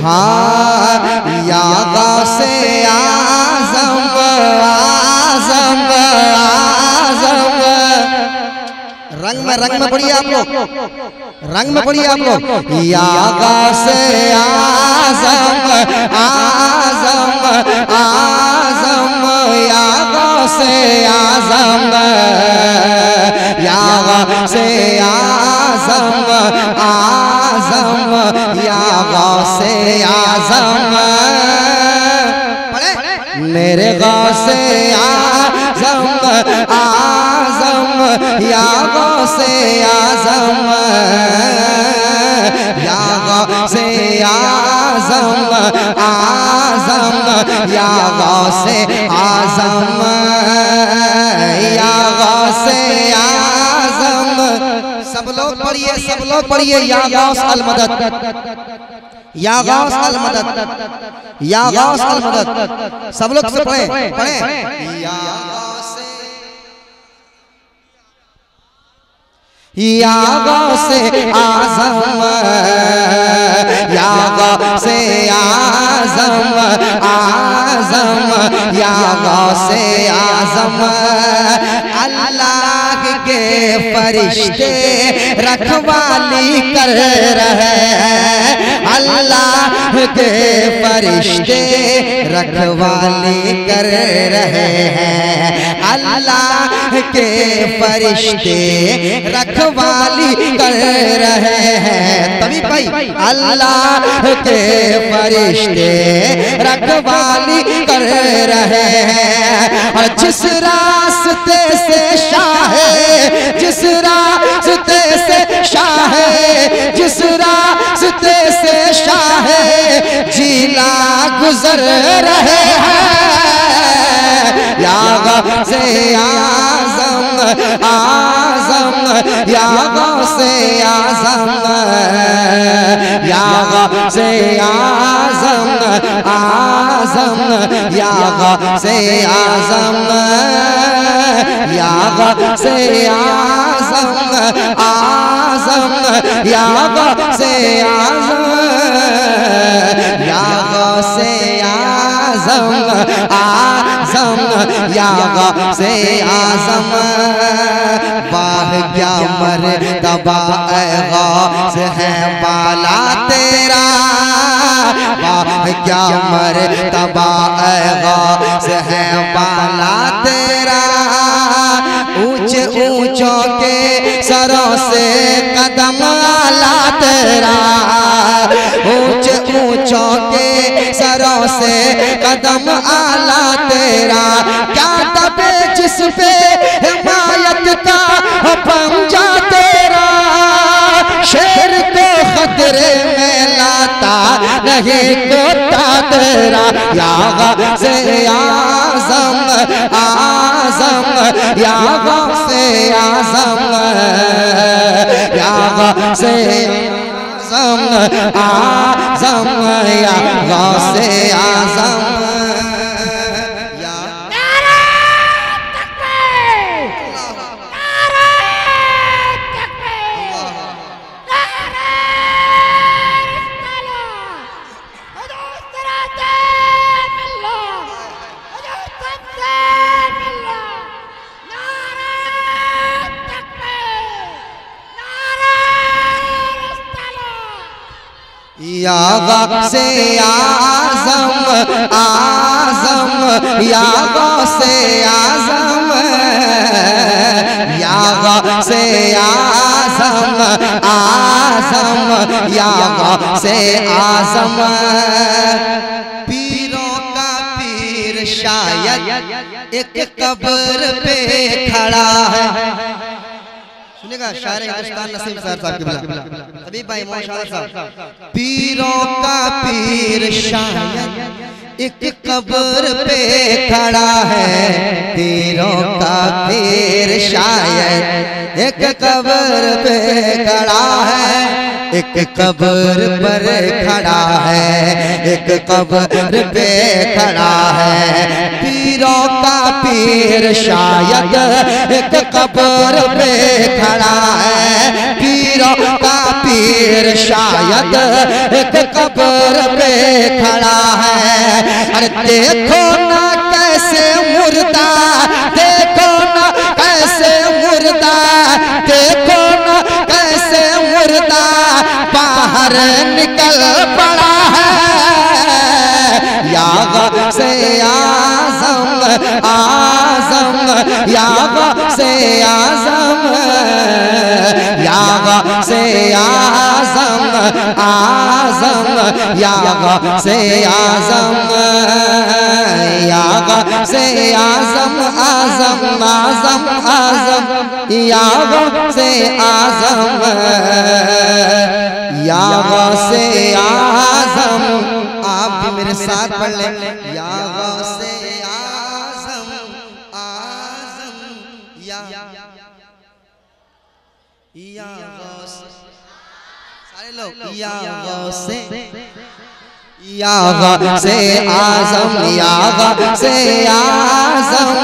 हाँ या गौसे आज़म आज़म आज़म। रंग में पढ़िए आप लोग, रंग में पढ़िए आप लोग। या गौसे आज़म आज़म आज़म या गौसे आज़म या गौसे आज़म आज़म या गौसे आज़म। मेरे गौसे आज़म आज़म या गौसे आज़म या गौसे आज़म आज़म या गौसे आज़म या गौसे आज़म। सब लोग पढ़िए, सब लोग पढ़िए। या गौस अल मदद, या गौस अल मदद, या गौस अल मदद। सब लोग से पढ़े पढ़े। या गौसे आज़म या गौसे आज़म आज़म या गौसे आज़म। अल्लाह के फरिश्ते रखवाली कर रहे हैं, अल्लाह के फरिश्ते रखवाली कर रहे हैं, अल्लाह के फरिश्ते रखवाली कर रहे हैं। तभी भाई अल्लाह के फरिश्ते रखवाली कर रहे हैं। और जिस रास्ते से शाहे, जिस रास्ते से शाहे, जिस रास्ते से शाहे जिला गुजर रहे हैं। या गौसे आज़म आज़म या गौसे आज़म या गौसे आज़म आज़म या गौसे आज़म या गौसे आज़म आज़म या गौसे आज़म या गौसे आज़म आज़म या गौसे आज़म। वाह क्या मर्तबा ऐ गौस है बाला तेरा, वाह क्या मर्तबा ऐ गौस है बाला तेरा। ऊंचे ऊंचों के सरों से कदम आला तेरा, ऊंचे ऊंचों के सरों से कदम आला तेरा। क्या दबे जिस पे हिमायत का पंजा तेरा, शेर को खतरे में लाता नहीं कोता तेरा। या गौसे आज़म आज़म या गौसे आज़म या गौसे आज़म आज़म या गौसे आज़म। या गौसे आज़म आज़म या गौसे आज़म या गौसे आज़म आज़म या गौसे आज़म। पीरों का पीर शायद एक कब्र पे खड़ा है। सुनेगा शायर हिंदुस्तान नसीम साहब की अभी भाई माशाअल्लाह साहब। पीरों का पीर शायद एक कब्र पे खड़ा है, पीरों का पीर शायद एक कब्र पे खड़ा है, एक कब्र पर खड़ा है, एक कब्र पे खड़ा है। पीरों का पीर शायद एक कब्र पे खड़ा है, पीरों का पीर शायद एक कब्र पे खड़ा है। अरे देखो ना कैसे मुर्दा, देखो ना कैसे मुर्दा, देखो ना कैसे मुर्दा बाहर निकल पड़ा है। या गौसे आज़म आज़म, या गौसे आज़म, या गौसे आज़म आज़म, या गौसे आज़म, या गौसे आज़म आज़म आज़म आज़म, या गौसे आज़म, या गौसे आज़म। आप भी मेरे साथ पढ़ लें, या गौसे आज़म आज़म, या गौसे, सारे लोग या गौसे, या गौसे आज़म, या गौसे आज़म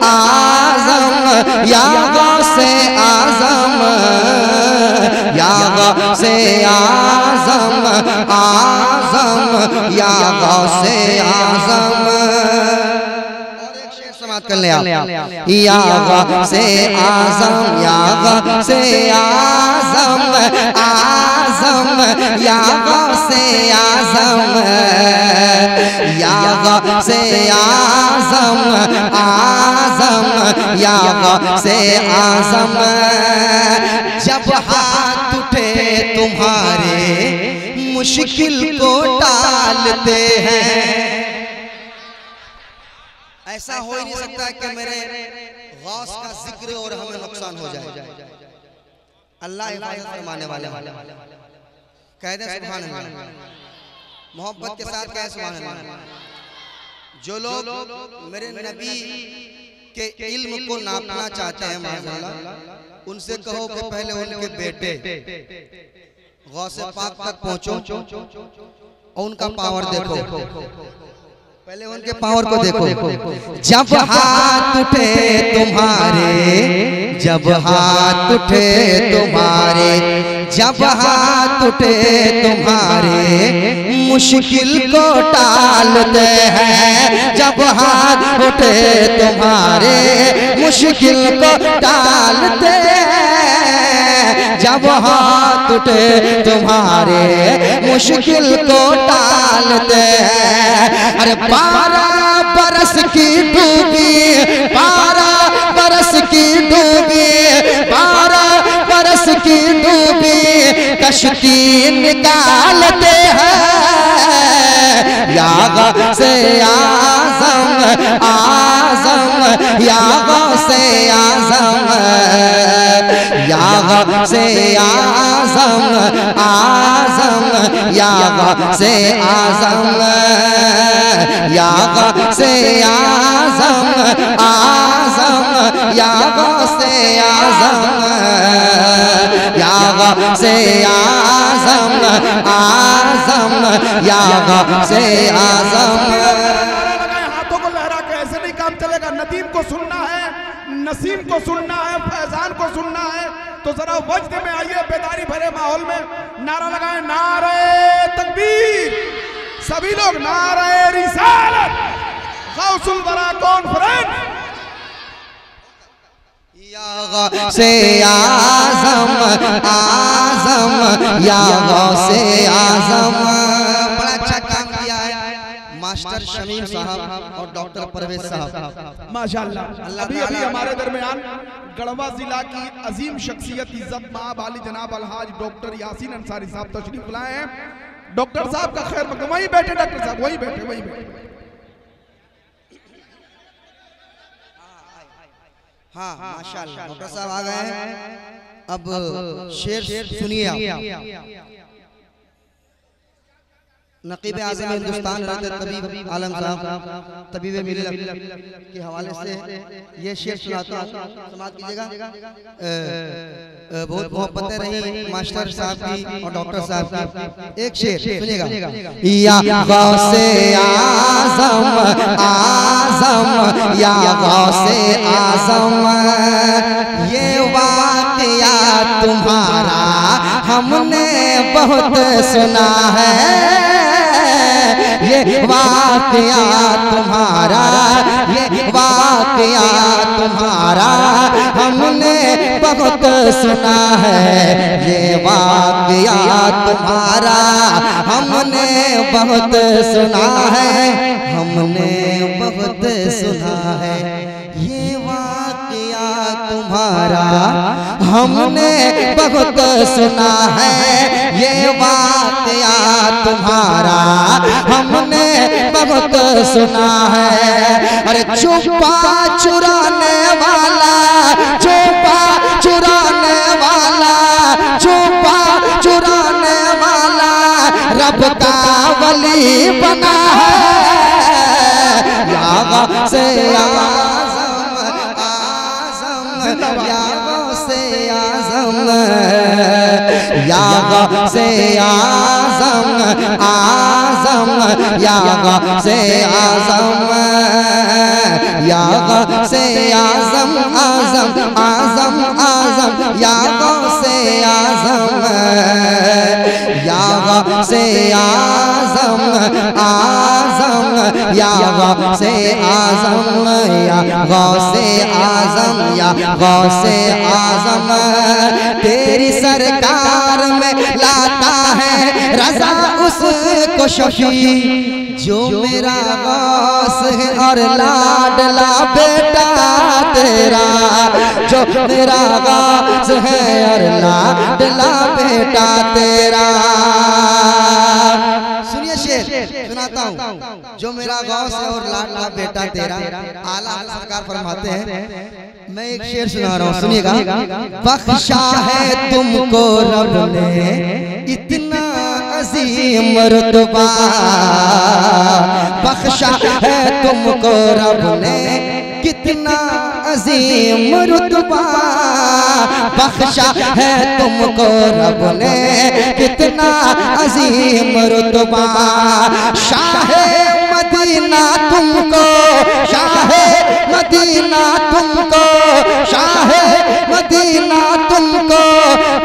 आज़म, या गौसे आज़म, या गौसे आज़म आज़म, या गौसे आज़म। और एक शेर समाप्त कर ले आप। या गौसे आज़म, या गौसे आज़म आज़म, या गौसे आज़म, या गौसे आज़म आज़म, या गौसे आज़म। जब हाथ उठे तुम्हारे मुश्किल को टालते हैं। ऐसा हो ही नहीं सकता कि मेरे गौस का जिक्र और हमें नुकसान हो जाए। अल्लाह हिफाजत फरमाने वाले कह दे सुभान अल्लाह, मोहब्बत के साथ कहे सुभान अल्लाह। जो लोग मेरे नबी के इल्म को नापना चाहते हैं माशाअल्लाह, उनसे कहो कि पहले उनके बेटे गौसे पाक तक पहुंचो और उनका पावर देखो, पहले उनके पावर को देखो। जब हाथ उठे तुम्हारे, जब हाथ उठे तुम्हारे, जब हाथ उठे तुम्हारे मुश्किल को टालते हैं। जब हाथ उठे तुम्हारे मुश्किल को टालते हैं। जब हाथ उठे तुम्हारे मुश्किल को टालते हैं। अरे 12 बरस की डूबी, 12 बरस की डूबी, 12 बरस की डूबी कश्ती निकालते हैं। या गौसे आज़म आज़म, या गौसे आज़म, या गौसे आज़म आज़म, या गौसे आज़म, या गौसे आज़म आज़म, या गौसे आज़म, या गौसे आज़म आज़म, या गौसे आज़म। हाथों को लहरा के ऐसे नहीं काम चलेगा। नदीम को सुनना है, नसीम को सुनना है, फैजान को सुनना है, तो जरा वज्द में आइए, बेदारी भरे माहौल में नारा लगाएं, नारे तकबीर। सभी लोग नारे रिसालत, गौसुल वरा कॉन्फ्रेंस। या गौसे आज़म आज़म, या गौसे आज़म। बड़ा अच्छा काम किया है मास्टर शमीम साहब और डॉक्टर परवेज साहब, माशाअल्लाह। अभी अभी हमारे दरमियान गढ़वा जिला की अजीम शख्सियत इज्जत माब आली जनाब अलहाज डॉक्टर यासीन अंसारी साहब तशरीफ लाए हैं। डॉक्टर साहब का खैर मकदम। वहीं बैठे डॉक्टर साहब, वहीं बैठे, वहीं बैठे। हाँ माशाअल्लाह, डॉक्टर साहब आ गए हैं। अब शेर सुनिए आप। नकीब आज़म हिंदुस्तान तबीब आलम साहब तबीब मिल्लत के हवाले से ये शेर सुनाता हूँ, समाप्त कीजिएगा। बहुत मोहब्बतें रही मास्टर साहब की और डॉक्टर साहब की। एक शेर सुनिएगा। या गौसे आज़म आज़म, या गौसे आज़म, ये वाक़या तुम्हारा हमने बहुत सुना है ये वाक़या तुम्हारा, ये वाक़या तुम्हारा हमने बहुत सुना है, ये वाक़या तुम्हारा हमने बहुत सुना है, हमने बहुत सुना है, ये वाक़या तुम्हारा हमने बहुत सुना है, ये वाक़या तुम्हारा हमने बहुत सुना है। अरे छुपा चुराने वाला, छुपा चुराने वाला, छुपा चुराने वाला रब का वली बना है, या से आज़म आज़म, या से आज़म, या से आज़म आज़म, या से आज़म, या से आज़म आज़म आज़म आज़म, या से आज़म, या से आज़म आज़म, या से आज़म, या से आज़म, या से आज़म, तेरी सरकार में लाता है रज़ा उसको शफी, जो मेरा गौस है और लाडला बेटा तेरा, जो मेरा गौस है और लाडला बेटा तेरा। सुनिए शेर सुनाता हूँ, जो मेरा गौस है और लाडला बेटा तेरा। आला सरकार फरमाते हैं, मैं एक शेर सुना रहा हूँ, सुनिएगा। बख्शा है तुमको रब ने इतना अजीम रुतबा, बख्शा है तुमको रब ने कितना अजीम रुतबा, बख्शा है तुमको रब ने कितना अजीम रुतबा। शाहे मदीना तुमको, शाहे मदीना तुमको, शाहे मदीना तुमको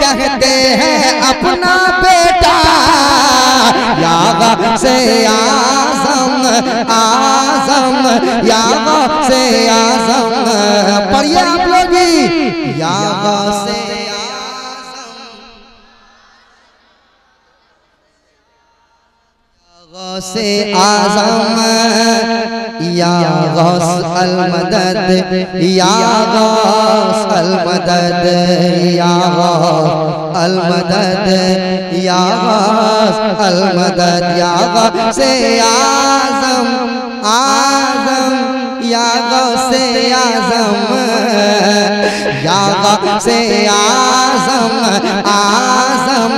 कहते हैं अपना बेटा, या से आज़म आज़म, या से आज़म, पढ़िए आप लोग भी, या से से आज़म, या गौस अल मदद, या गौस अल मदद, या गौस अल मदद, या गौस अल मदद, या गौस आज़म आज़म, या गौस आज़म, या गौस आज़म आज़म,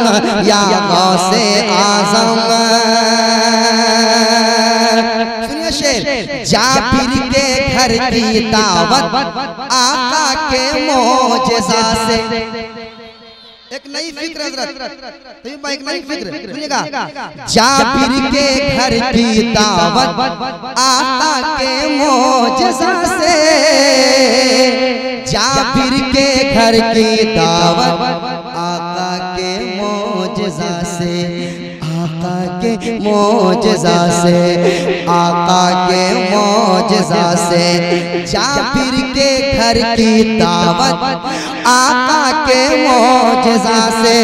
या गौस आज़म। जाबिर के घर की दावत आका के मोजज़ा से, एक नई फिक्र हज़रत, एक नई फिक्र सुनिएगा। जाबिर के घर की दावत आका के मोजज़ा से, जाबिर के घर की दावत आका के मोजज़ा से, आका के मोजज़ा से, आका के मोजज़ा से, जाबिर के घर की दावत आका के मोजज़ा से।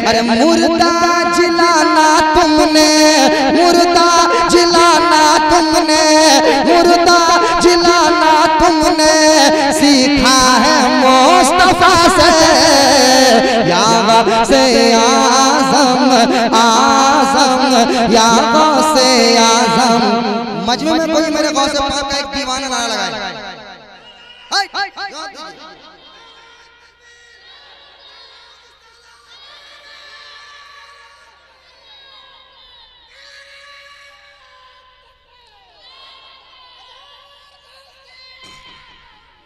अरे मुर्दा जिलाना तुमने, मुर्दा जिलाना तुमने, मुर्दा जिलाना तुमने सीखा है मुस्तफा से, या से आज़म आज़म, या से आज़म। मजमे में कोई मेरे गौस पाक का एक दीवाना नारा लगाए,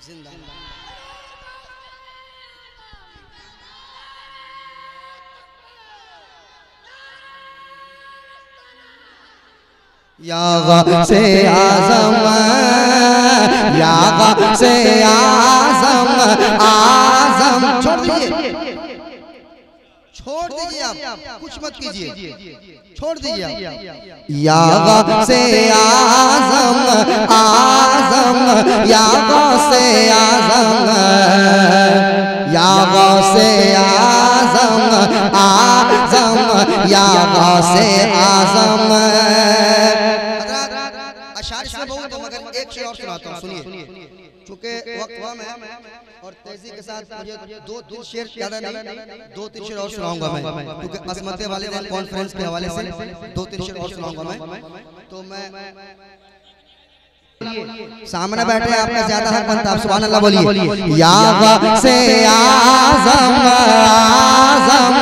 जिंदाबाद। या से आज़म, या से आज़म आज़म। छोड़ दीजिए, दीजिए आप, कुछ मत कीजिए, छोड़ दीजिए आप। या गौसे आज़म आज़म, या गौसे आज़म, या गौसे आज़म आज़म, या गौसे आज़म। अशार से बहुत, मगर एक शेर और सुनाता हूँ, सुनिए। चूंकि वक्त कम है और तेजी के साथ मुझे 2-3 शेर ज्यादा नहीं, 2-3 शेर और सुनाऊंगा मैं, क्योंकि असमते वाले दिन कॉन्फ्रेंस के हवाले से 2-3 शेर और सुनाऊंगा मैं। तो मैं सामने बैठे आपका ज्यादा हक बनता है, आप सुभान अल्लाह बोलिए। या गौसे आज़म आज़म,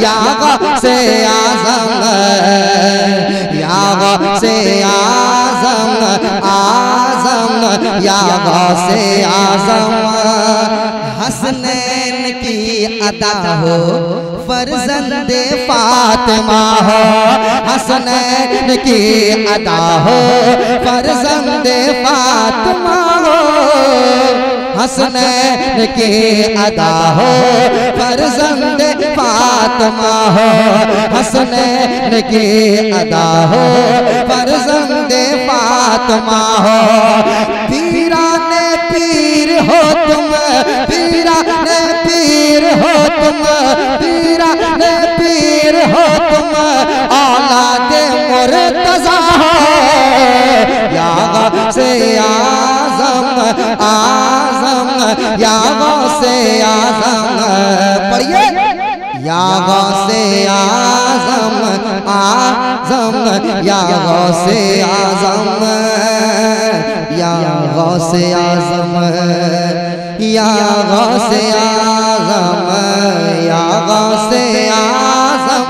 या गौसे आज़म, या गौसे आज़म आज़म, या गौसे आज़म। हसनैन की अदा हो, फर्जंदे फातिमा हो, हसनैन की अदा हो, फर्जंदे फातिमा हो, हसनैन की अदा हो, फर्जंदे फातिमा हो, हसनैन की अदा हो, फर्जंदे फातिमा हो। पीराने पीर हो तुम, पीराने पीर हो तुम, पीराने पीर हो तुम, औलादे मुर्तज़ा हो। या गौसे आज़म आज़म, या गौसे आज़म, पढ़िए। या गौसे आज़म आज़म, या गौसे आज़म, या गौसे आज़म, या गौसे आज़म, या गौसे आज़म।